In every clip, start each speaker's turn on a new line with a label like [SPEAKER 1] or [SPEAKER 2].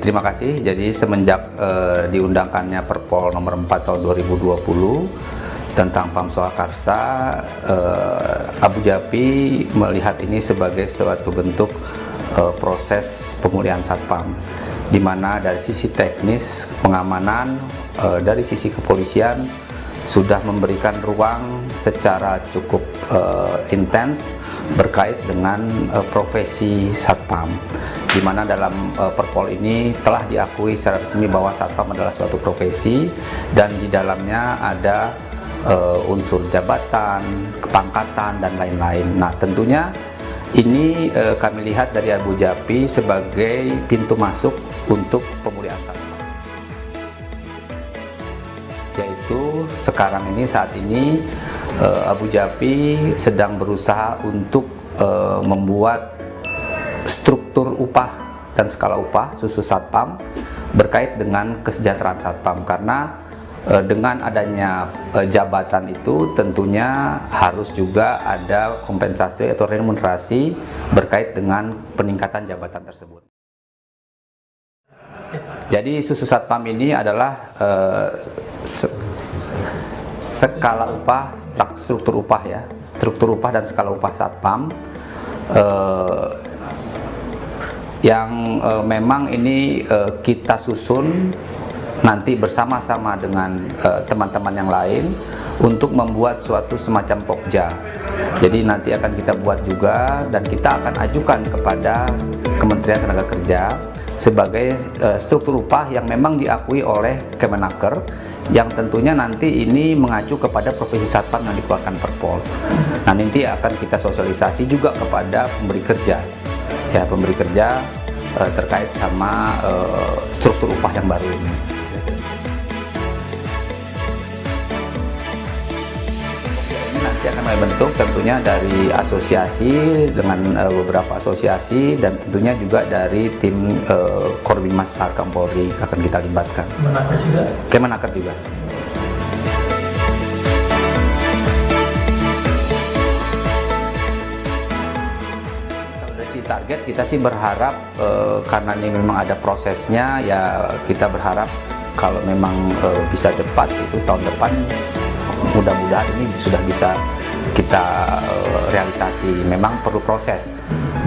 [SPEAKER 1] terima kasih. Jadi semenjak diundangkannya Perpol nomor 4 tahun 2020 tentang Pam Swakarsa, Abu Jappi melihat ini sebagai suatu bentuk proses pemulihan Satpam, di mana dari sisi teknis pengamanan, dari sisi kepolisian sudah memberikan ruang secara cukup intens berkait dengan profesi Satpam, di mana dalam Perpol ini telah diakui secara resmi bahwa Satpam adalah suatu profesi dan di dalamnya ada unsur jabatan, kepangkatan dan lain-lain. Nah, tentunya ini kami lihat dari Abu Jappi sebagai pintu masuk untuk pemulihan Satpam, yaitu saat ini Abu Jappi sedang berusaha untuk membuat struktur upah dan skala upah khusus Satpam berkait dengan kesejahteraan Satpam, karena dengan adanya jabatan itu tentunya harus juga ada kompensasi atau remunerasi berkait dengan peningkatan jabatan tersebut. Jadi khusus Satpam ini adalah skala upah, struktur upah ya, struktur upah dan skala upah Satpam yang memang ini kita susun nanti bersama-sama dengan teman-teman yang lain untuk membuat suatu semacam pokja. Jadi nanti akan kita buat juga dan kita akan ajukan kepada Kementerian Tenaga Kerja sebagai struktur upah yang memang diakui oleh Kemenaker, yang tentunya nanti ini mengacu kepada profesi Satpam yang dikeluarkan Perpol. Nah, nanti akan kita sosialisasi juga kepada pemberi kerja, ya, pemberi kerja terkait sama struktur upah yang baru ini. Ini nanti akan membentuk tentunya dari asosiasi dengan beberapa asosiasi dan tentunya juga dari tim Korbinmas Arkam Polri akan kita libatkan. Kemenaker juga. Target kita sih berharap karena ini memang ada prosesnya, ya kita berharap kalau memang bisa cepat itu tahun depan mudah-mudahan ini sudah bisa kita realisasi. Memang perlu proses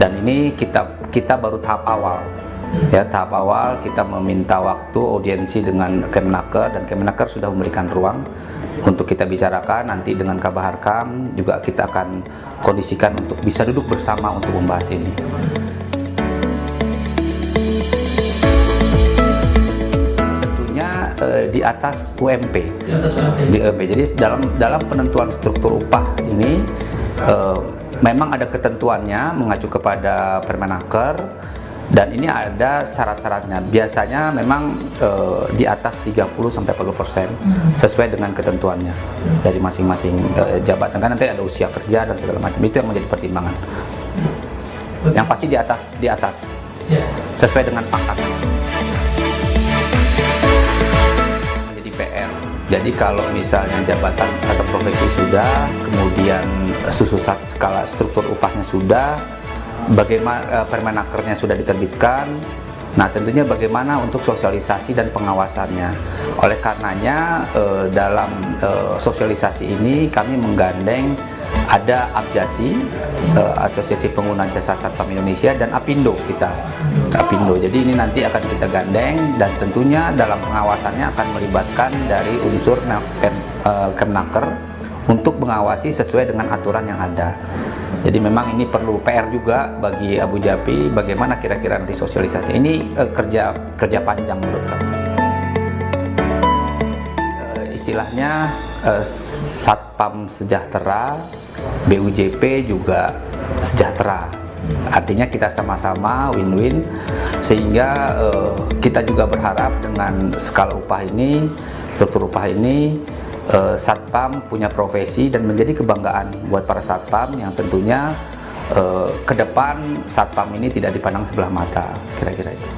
[SPEAKER 1] dan ini kita baru tahap awal ya, tahap awal kita meminta waktu audiensi dengan Kemenaker dan Kemenaker sudah memberikan ruang untuk kita bicarakan. Nanti dengan Kabaharkam juga kita akan kondisikan untuk bisa duduk bersama untuk membahas ini. Tentunya di atas UMP. Di UMP. Jadi dalam penentuan struktur upah ini memang ada ketentuannya mengacu kepada Permenaker. Dan ini ada syarat-syaratnya. Biasanya memang di atas 30-40% sesuai dengan ketentuannya dari masing-masing jabatan. Kan nanti ada usia kerja dan segala macam. Itu yang menjadi pertimbangan. Yang pasti di atas sesuai dengan pangkat. Menjadi PR. Jadi kalau misalnya jabatan atau profesi sudah, kemudian susunan skala struktur upahnya sudah, bagaimana Permenakernya sudah diterbitkan. Nah, tentunya bagaimana untuk sosialisasi dan pengawasannya. Oleh karenanya dalam sosialisasi ini kami menggandeng ada APJASI, Asosiasi Pengguna Jasa Satpam Indonesia, dan Apindo kita. Apindo. Jadi ini nanti akan kita gandeng dan tentunya dalam pengawasannya akan melibatkan dari unsur Kemenaker untuk mengawasi sesuai dengan aturan yang ada. Jadi memang ini perlu PR juga bagi Abu Jappi, bagaimana kira-kira nanti sosialisasi. Ini kerja panjang menurut kami. Istilahnya Satpam sejahtera, BUJP juga sejahtera. Artinya kita sama-sama win-win, sehingga kita juga berharap dengan skala upah ini, struktur upah ini, Satpam punya profesi dan menjadi kebanggaan buat para Satpam yang tentunya ke depan Satpam ini tidak dipandang sebelah mata, kira-kira itu.